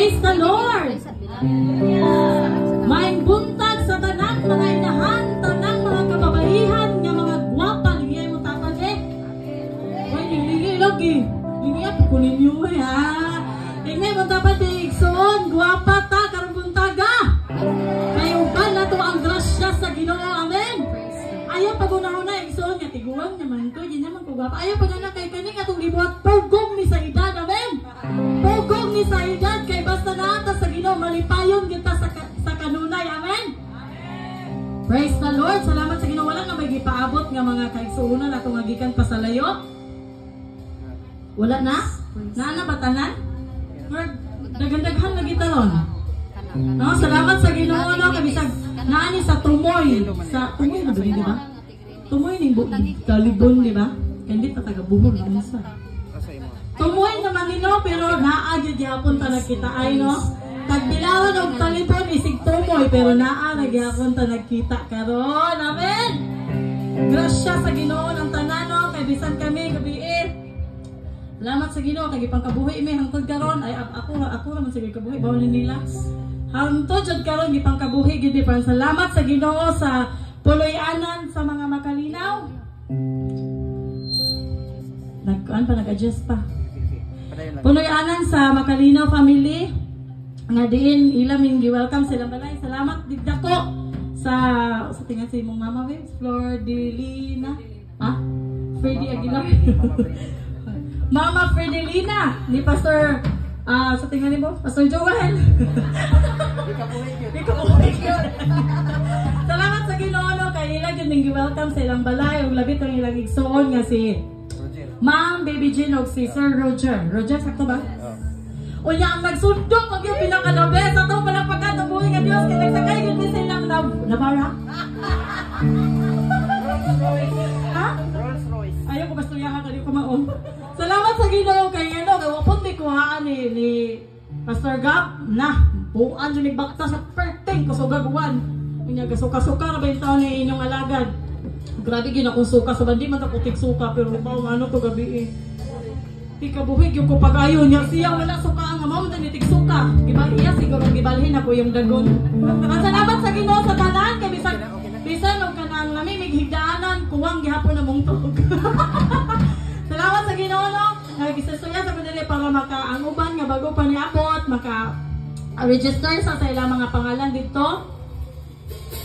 Praise the Lord. Maing buntag sa tanang mga inahan, tanang mga kababaihan, nga mga gwapa, lingay mo tapad eh. Uy, lingay lagi. Lingay ako kunin nyo eh ha. Lingay mo tapad eh, igsoon, gwapa ta, karong buntaga. Kayo ba na to ang grasya sa Ginoo, amen. Ayaw pag-una-una, igsoon, nga tiguan naman to, yun naman ko gwapa. Ayaw pag-una kay kaning atong libuhat, pugong ni sa edad, amen. Pugong ni sa edad, kay basta naata sa Ginoo, malipayon kita sa kanunay, amen. Praise the Lord. Salamat sa Ginoo. Wala nga may gipaabot nga mga kaigsuunan atong agikan pa sa layo. Wala na? Naana ba tanan? Lord, dagandaghan na kita ron. No, salamat sa Ginoo no kay bisag naani sa tumoy. Sa tumoy na di ba? Tumoy ning talibon di ba? Hindi ta taga buhol na sa. Tumoy naman nino pero naa gyud gyapon ta nagkita ay no. Tagbilawan og talipon isig tumoy pero naa nagyapon ta nagkita karon. Amen. Grasya sa Ginoo ang tanan no kay bisan kami gabi salamat sa Ginoo kay gipangkabuhi mi hangtod karon ay ako ra man sige kabuhi bawal nila. Hangtod jud karon gipangkabuhi gid pa. Salamat sa Ginoo sa puloy-anan sa mga makalinaw. Nag-adjust pa. Puloy-anan sa Makalinaw family. Nga diin ilaming gi-welcome sila balay. Salamat digdako sa tingnan si mong mama Vince, Flor Delina. Freddy Aguilar. Mama Fredelina ni Pastor sa tingnan ni mo, Pastor Joel. Salamat sa Ginoo no kay ila gyud ning gi-welcome sa ilang balay ug labi tong ilang igsuon nga si Ma'am Baby Jean og si Sir Roger. Roger sakto ba? Unya ang nagsundok og yung pinakalabi sa tong palagpagan ng buhay nga Dios kay nagsakay gyud ni silang nabara. Ha? Rolls Royce. Ayaw ko bastuyahan kani ko maon. Salamat sa Ginoo kay ano kay wapon di kuhaan ni Pastor Gab na buan jud ni bakta sa perting kusugagwan. Unya gasuka-suka ra ba taon ni inyong alagad. Grabe gina kung suka sa bandi man ta putik suka pero mao ano to gabi eh. Di kabuhig yung kupag-ayo niya siya wala suka nga mao man nitik suka. Gibal iya siguro gibalhin ako yung dagon. Salamat sa Ginoo sa tanan kay bisan og kanang namimig higdaanan kuwang gihapon na mong tug. Salamat sa Ginoo no. Nagisusuya sa kanila para ang uban nga bago pa niabot register sa ilang mga pangalan dito.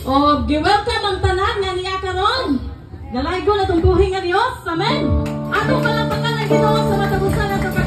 O gi-welcome ang tanan nga niya karon. Dalaygo na tong buhi nga Dios. Amen. Atong palakpakan ang Ginoo sa matabusan nato.